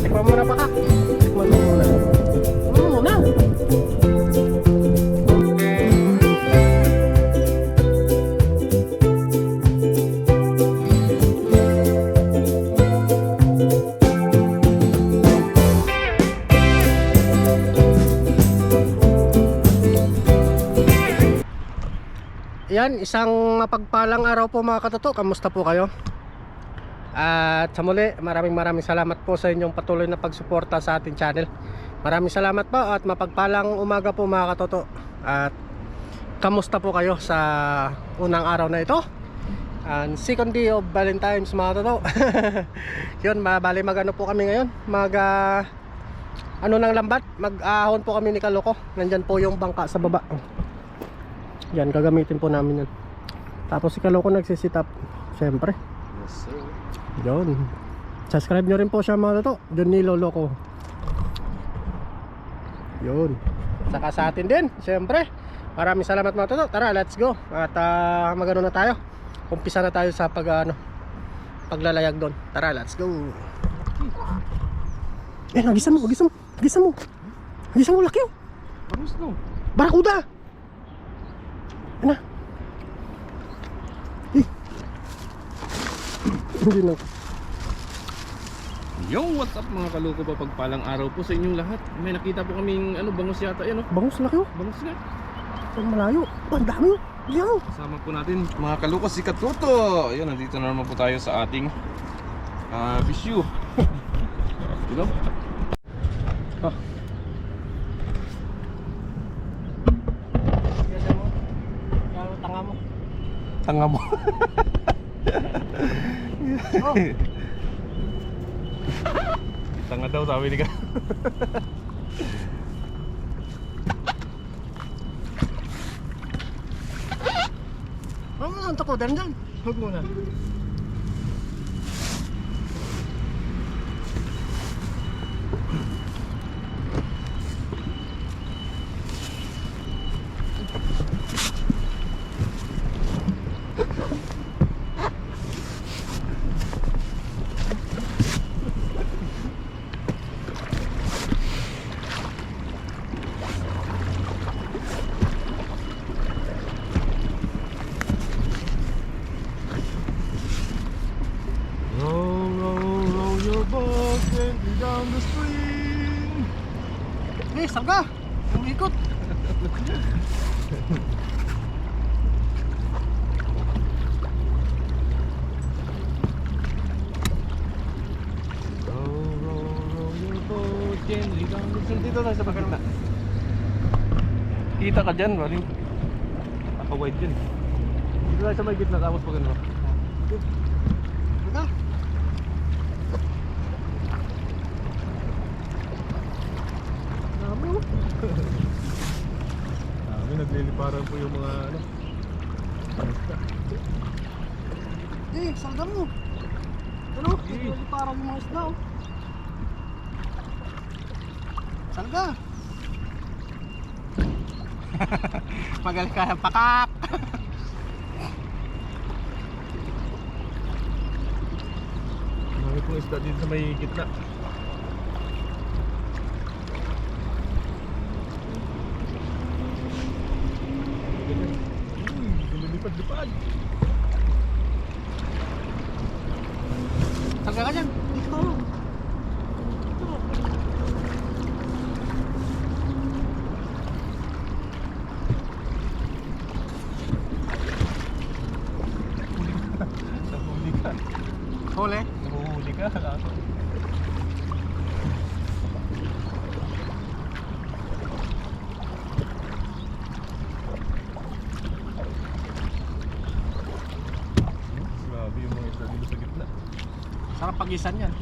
Tikman mo na pa ka. Tikman mo muna. Tikman mo muna. Yan, isang mapagpalang araw po mga katoto. Kamusta po kayo? At sa muli, maraming salamat po sa inyong patuloy na pagsuporta sa ating channel. Maraming salamat po at mapagpalang umaga po mga katoto. At kamusta po kayo sa unang araw na ito? And second day of Valentine's mga katoto. Yun, bali magano po kami ngayon. Ano ng lambat, mag-ahon po kami ni Kaloko. Nandyan po yung bangka sa baba. Yan, gagamitin po namin yan. Tapos si Kaloko nagsisit up, syempre. Yes sir. Yun. Subscribe nyo rin po siya mga toto, John Nilo Loco. Yun. Saka sa atin din, syempre. Maraming salamat mga toto. Tara, let's go. At magano na tayo. Umpisa na tayo sa paglalayag doon. Tara, let's go. Gisan mo laki oh. Bangus no. Barakuda. Ano? Hindi na. Yo, what's up mga kaloko, pagpalang araw po sa inyong lahat. May nakita po kaming bangus yata yan, Bangus laki oh. Bangus nga. Ang malayo. Ang dami oh. Yan. Kasama po natin mga kaloko si Katuto. Ayun, nandito na naman po tayo sa ating bisyu. You know? Oh. Tanga mo. Oh. Tanga daw sabi ni ka. Ang tako dyan. Huwag mo na. Row your boat gently down the stream. Sarga! Umikot! Row your boat gently down the stream. Dito tayo sa pagkanda. Kita ka dyan, baling naka-wide dyan. Dito tayo sa may gitna, tapos pagkanda. Sarga! Nagliliparan po yung mga Sarga mo! Ano? Parang yung mga isda oh. Sarga! Magaling ka ng pakak! marami pong isda dito sa may gitna. Lumilipad-lipad. Sarga ka dyan! Dito! Huli. Nahuhuli ka. Grabe yung mga isla dito sa gitna. Sarap pag-isan yan.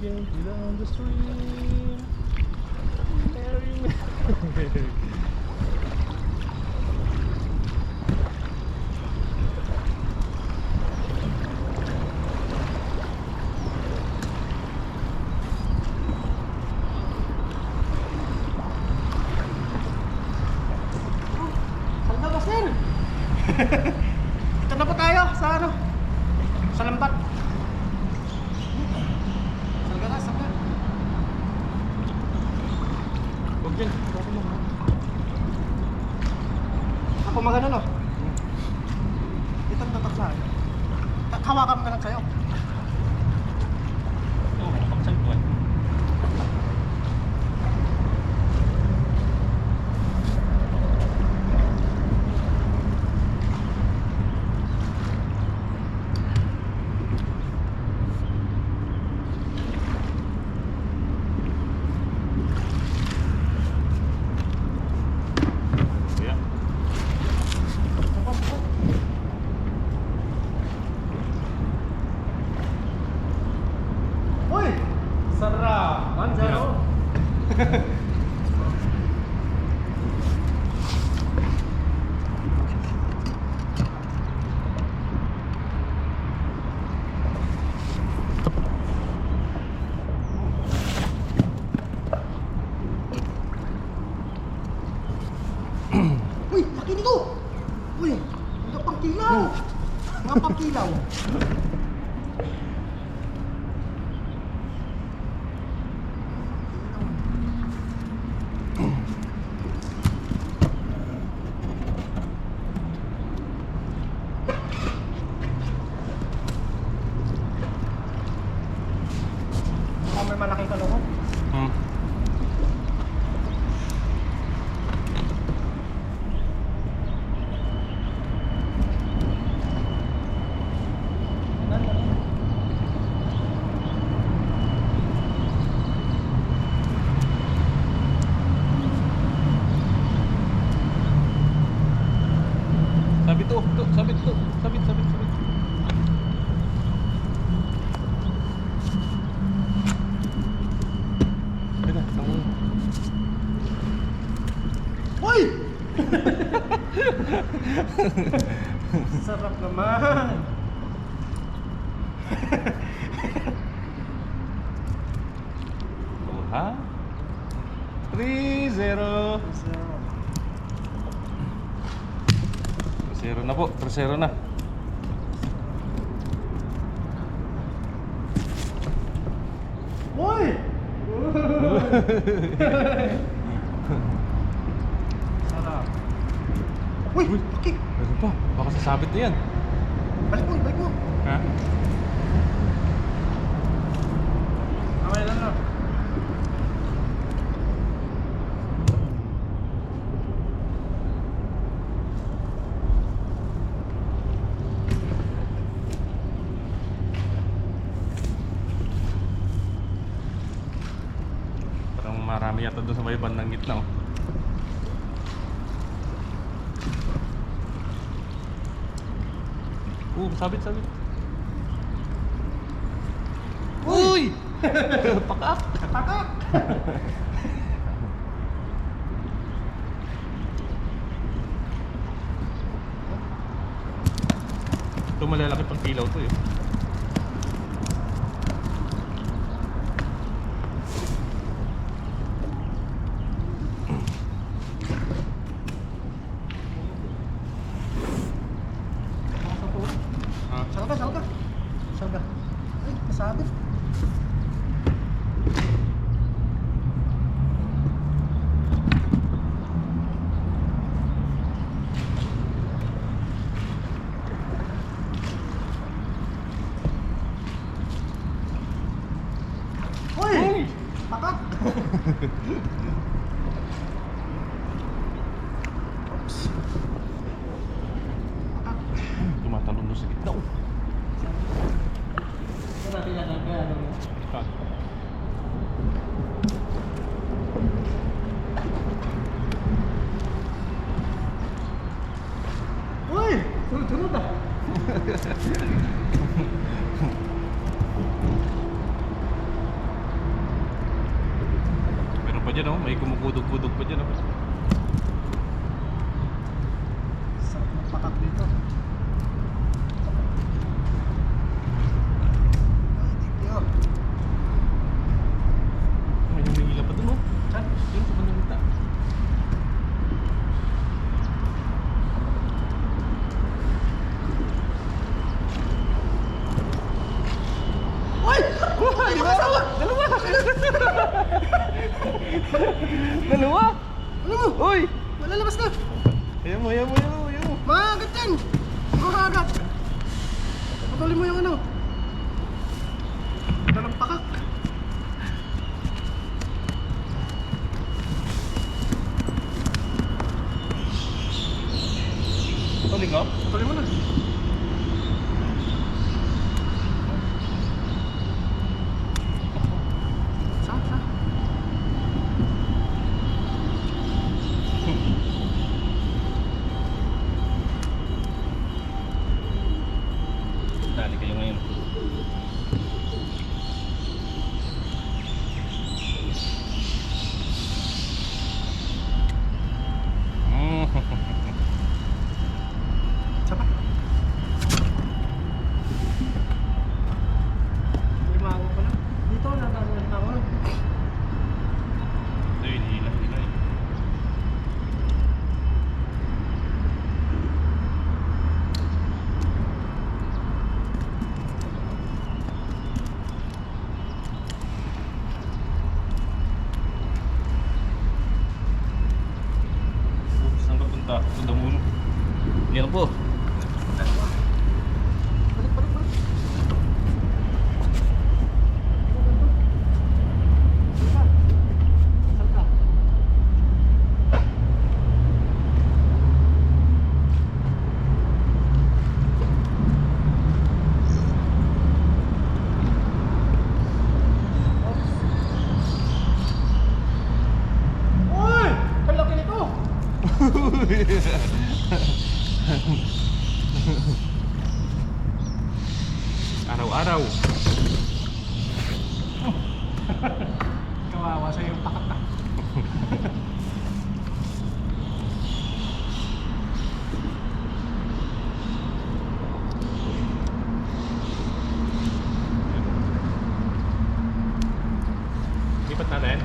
Gently down the stream. Mary. Saan ka ba, sir? Ito na po tayo sa ano? Sa lambat. Salga na, salga. Huwag dyan. Bakit mo? Ako magano no? Ito ang tatak sa akin. Hawakan ka lang sa'yo. Oo, pagsalpuan. Yeah. Uy! Sarap! 1-0. Uy! Laki nito! Uy! Mga pangkilaw! Mga pangkilaw! Oh, may malaking kalungan. Hmm. Sabit to, sabit to, sabit, sabit, sabit. Sabit na, tama na. Uy! Sarap naman! Oh, ha? 3-0. 3-0 na po, 3-0 na. Uy! Sarap. Uy! Okay! Meron pa, baka sasabit na yan. Balik mo, balik mo! Ha? Okay lang na. Parang marami yata doon sa may bandang gitna, oh. Sabit, sabit. Uy! Pakak! Pakak! Ito malalaki pang kilaw to, eh. Ha? Salga, salga! Salga. Ay, nasabit. Uy! Pakak! Tumatalon doon sa gitna. Oh. Ah. Uy! Sunod-sunod ah! Meron pa dyan, oh. May kumukudog-kudog pa dyan, oh. Sarap ng pakak dito. Ay, thank you. May humihila pa doon, oh. Saan? Yun sa bandang gitna. Uy! Dalawa! Dalawa! Dalawa! Ano mo? Uy! Malalabas na! Ayan mo, ayan mo, ayan mo, ayan mo. Maagat yan! Maagat! Patuloy mo yung ano. Dalang pakak. Tuling, oh. Patuloy mo na. Saan? Saan? Dali kayo ngayon. Saan pa? Limango pa lang. Dito, natawag na limango lang. Ito yun, hila, hila eh. Saan ka punta? Sa Damuno. Yan po. Balik, balik, balik. Saan ka? Saan ka? Uy! Ang laki nito! Araw-araw. Kawawa sa yung pakat na. Lipat natin.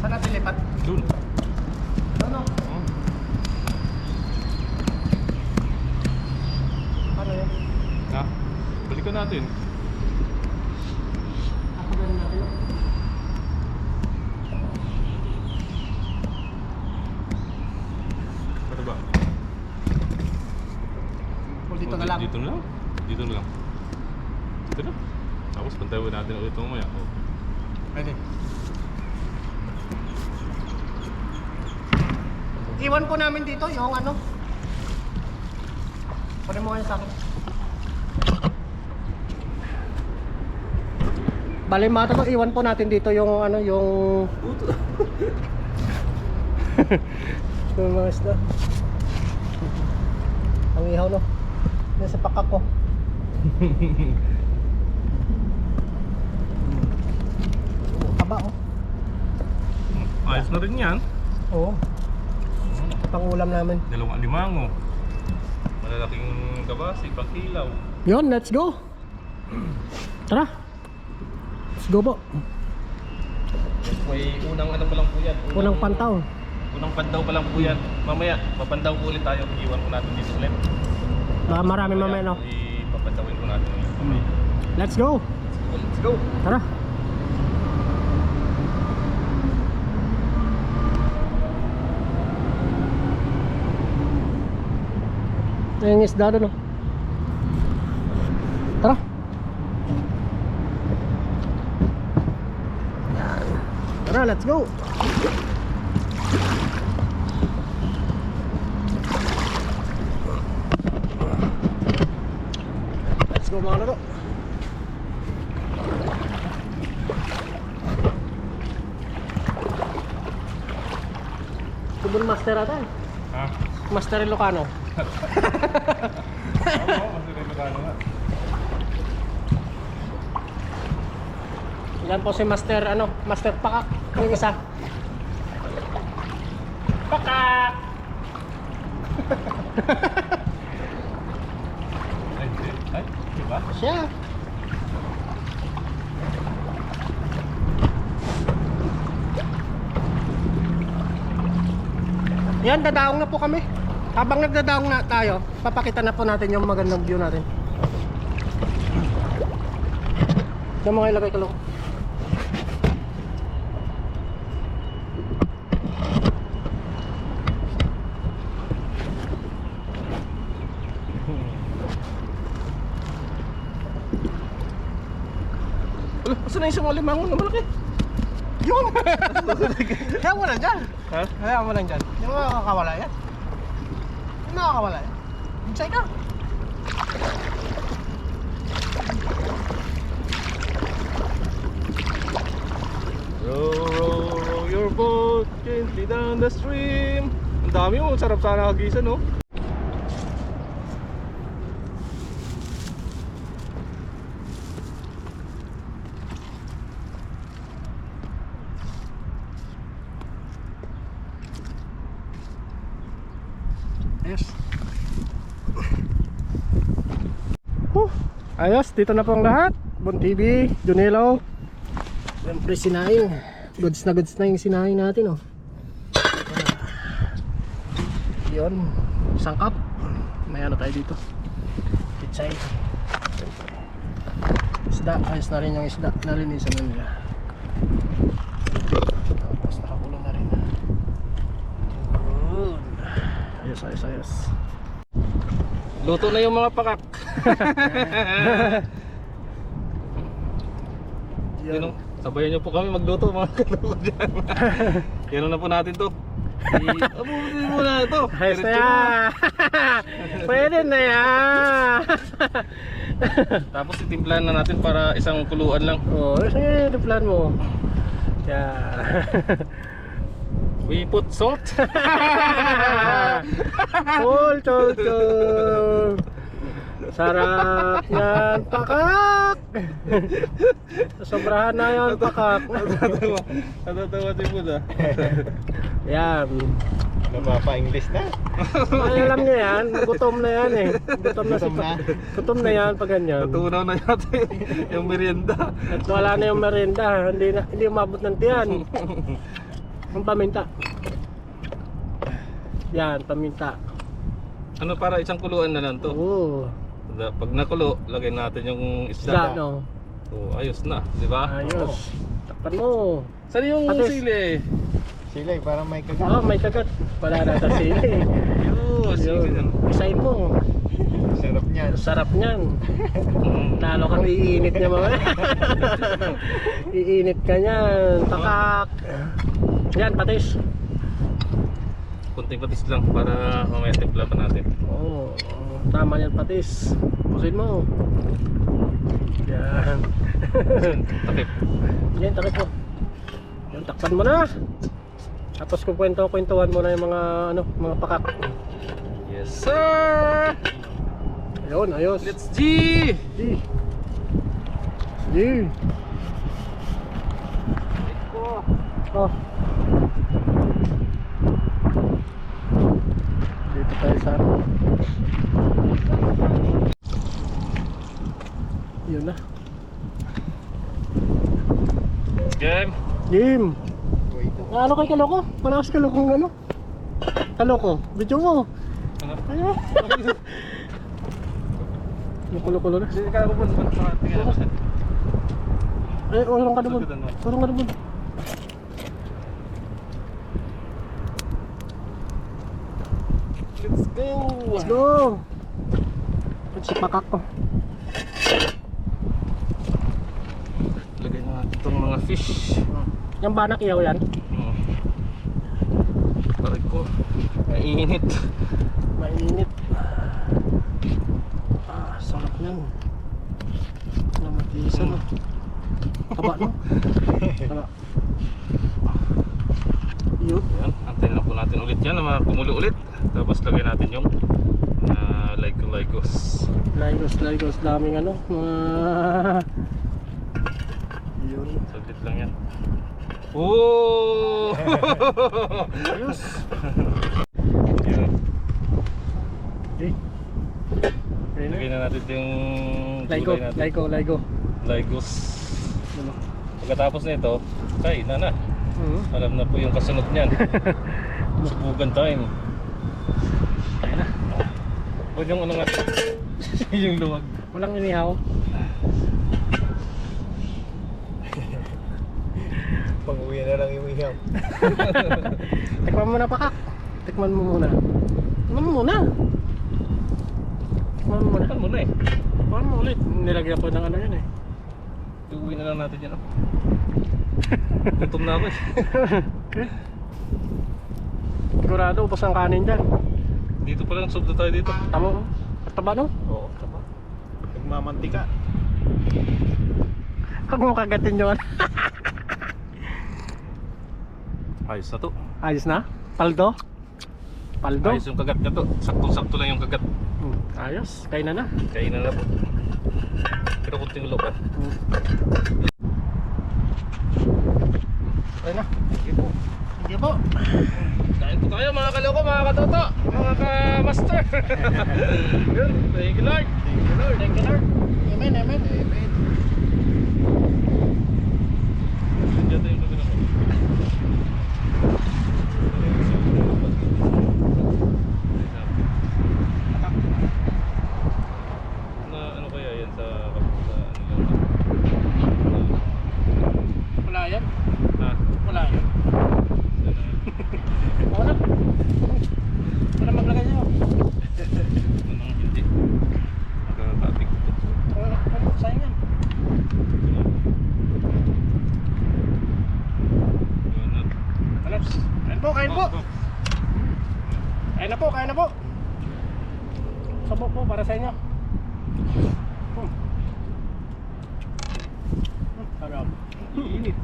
Saan natin lipat? Dun. Ano? Ano yan? Ha? Balikan natin. Ako ganun natin. Ano ba? O dito na lang. Dito na lang. Dito na lang. Dito na. Tapos pantayin natin ulit mamaya. Oh. Pwede. Iwan po namin dito yung ano. Kunin mo kayo sa akin. Bale mata to, iwan po natin dito yung ano, yung yung mga isda. Ang ihaw no. Yan sa pakak ko. Haba oh. Ayos na rin yan. Oo. Pangulam namin. Dalawang alimango. Malalaking kabasi, pangkilaw. Yon, let's go. Tara. Let's go po. May unang ano pa lang po yan. Unang pantaw. Unang pandaw pa lang po yan. Mamaya, papandaw po ulit tayo. Iwan ko natin dito ulit. Baka marami mamaya, no? Ipapandawin ko natin ulit mamaya. Let's go. Let's go! Tara. Yung isda doon, no? Tara. Yan. Tara, let's go. Let's go mga laro. Subon master ata eh. Ha? Master Ilocano. Yan po si Master ano, Master Pakak. Yung isa. Pakak. Ay, diba? Siya. Yan, dadaong na po kami. Habang nagdadaong na tayo, papakita na po natin yung magandang view natin. Yung mga ilagay kalong. Asa na isang alimangon na malaki? Yun! Kaya mo lang dyan. Ha? Kaya mo lang dyan. Hindi mo makakawala yan. Hindi makakawala yan. Inside ka. Row your boat gently down the stream. Ang dami mo, sarap sana kagisan, no? Ayos. Ayos, dito na po ang lahat. Bon TV, Junelo. Siyempre sinaing. Goods na yung sinaing natin, oh. Yun, isang cup. May ano tayo dito. Pichay. Isda, ayos na rin yung isda. Nalinisan na nila. Tapos nakakulong na rin. Yun. Ayos. Luto na yung mga pakak. Yun, oh. Sabayan nyo po kami magluto mga kaloko dyan. Kailan na po natin to. Abutin mo na ito. Ayos na yan. Pwede na yan. Tapos itimplahan na natin para isang kuluan lang. Oo, sige, plan mo. Yan. We put salt. Chol. Sarap yan, pakak. Sobrahan na yan, pakak. Natatawa si Buda. Yan. Napapa-English na. Ay, alam niya yan, gutom na yan eh. Gutom na yan pag ganyan. Natunaw na yata yung merienda. At wala na yung merienda, hindi umabot ng tiyan. Ang paminta. Yan, paminta. Ano, para isang kuluan na lang to. Oo. Pag nakulo, lagay natin yung Isda, isda. no? So, ayos na, di ba? Ayos. Takpan mo. Saan yung Patis. sili? Sila parang may kagat. Oo, may kagat. Wala na sa sili. Yun, sili Yun. yan. Isayin mo. Sarap niyan. Sarap niyan. Lalo kang iinit niya mamaya. Iinit ka niyan. Takak. Yan, patis. Kunting patis lang para mamaya timpla pa natin. Oo. Tama yan, patis. Pusin mo. Yan. Takip. Yan, takip mo. Yan, takpan mo na. Tapos kwentuhan mo na yung mga mga pakak. Yes sir! Ayun, ayos. Let's G! G. G. Oh. Dito tayo sa yun na. Game. Game. Wait. Ano kay Kaloko? Malakas Kalokong ano? Kaloko, video mo. Ano? Ayan. Yung kulo-kulo na. Hindi ka ako po sa tingnan natin. Eh, urong ka naman. Sagutan mo. Urong ka naman. Let's go. Let's go! Ito si pakak ko. Lagay na natin itong mga fish. Yung banak iyaw yan. Paray ko. Mainit. Mainit. Ah, sarap yan. Namatisa no. Taba no? Taba. Yun. Yan. Antayin lang po natin ulit yan na kumulo ulit. Tapos lagay natin yung Lygos. Lygos. Daming ano. Yun. Saglit lang yan. Oh! Ayos. Yan. Okay. Okay na. Lagay na natin yung Lygo. gulay natin. Lygos. Ano? Pagkatapos nito, kain na. Alam na po yung kasunod niyan. Subugan time. Ayun na. Huwag yung ano nga. Yung luwag. Walang inihaw. Pang-uwi na lang yung ihaw. Tikman mo na pakak. Tikman mo muna. Tikman mo muna. Tikman mo muna. Saan mo na eh? Tikman mo ulit. Nilagyan ko ng ano yun eh. Iuwi na lang natin yan. Gutom na ako eh. Okay. Sigurado, upos ang kanin dyan. Dito pa lang, subdo tayo dito. Tama mo? Taba no? Oo, tama. Nagmamantika. Huwag mo kagatin yun. Ayos na to. Ayos na? Paldo? Paldo? Ayos yung kagat na to. Sakto-sakto lang yung kagat. Ayos. Kain na na. Kainan na po. Pero kunting ulo pa. Ayun na. Sige po. Sige po. Kain po tayo mga kaloko, mga katoto, mga ka-master. Yun, thank you Lord. Thank you, Lord. Thank you Lord. Amen, amen. Amen. Nandiyan tayo yung kamera ko. Na ano kaya yan sa ano lang? Wala yan. Ha? Wala yan. Wala. Wala maglagay nyo. Anong hindi? Nakakatik ito. Wala. Sayang yan. Alaps. Kain po, kain po. Kain na po, kain na po. Sabok po para sa inyo. Sarap. Init.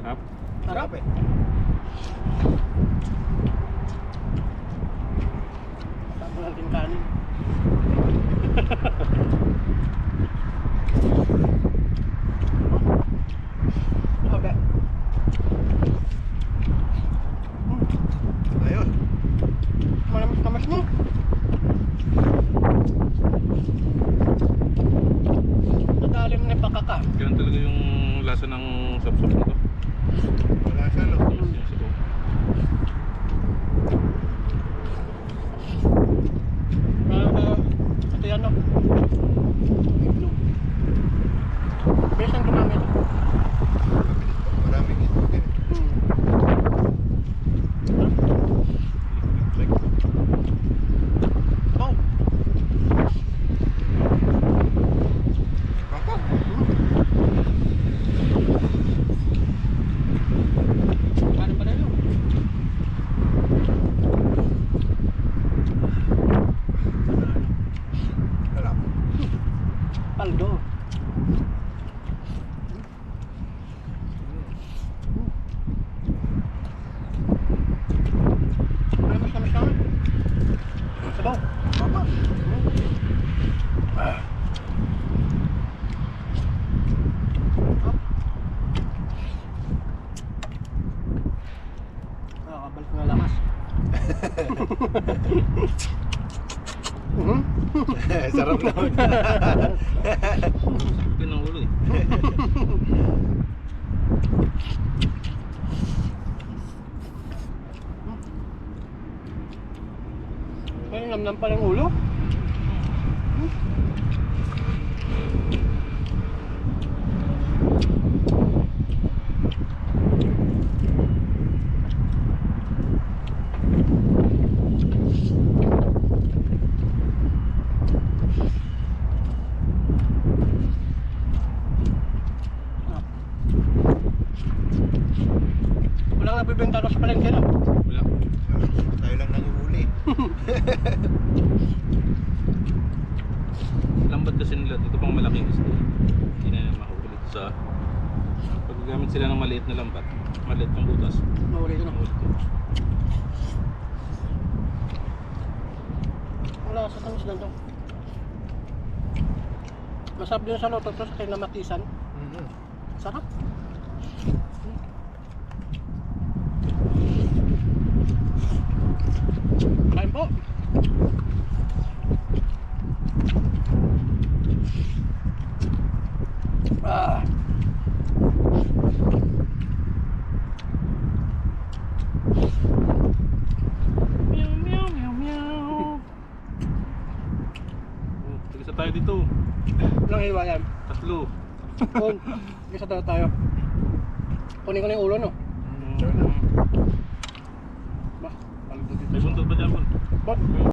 Sarap. Sarap eh. Sarap natin kanin. Okay. Ayun. Kamas mo. Nadalim na pakaka. Ganun talaga yung lasa ng sapsap na to. Wala siya, no? Tapos yung sabaw. Ito yan no. Itlog. Besan gumamit. Maraming itlog din. Oh. Papa. Paano pa rin yun? Wala. Paldo. Tamis naman. Sabaw. Papa. Nakakabalik ng lakas. Sarap naman. Sakit ng ulo eh. Ay, namnam pa ng ulo. Walang nabibenta na sa palengke no? Wala. Tayo lang nanguhuli. Lambat kasi nila. Dito pang malaking isda. Hindi na nila mahulit sa... Pag gagamit sila ng maliit na lambat, maliit ng butas, Mahuli ko na. mahulit ko. Wala sa tamis lang to. Masarap din sa loto to sa kinamatisan. Sarap. Kain po. Ah. Meow meow meow meow. Oh, tigisa tayo dito. Ilang hiwa yan? 3. Kun, isa tayo. Kunin ko na yung ulo no. Sure na. Bah, palit dito. May buntot ba dyan, Bon? Bot.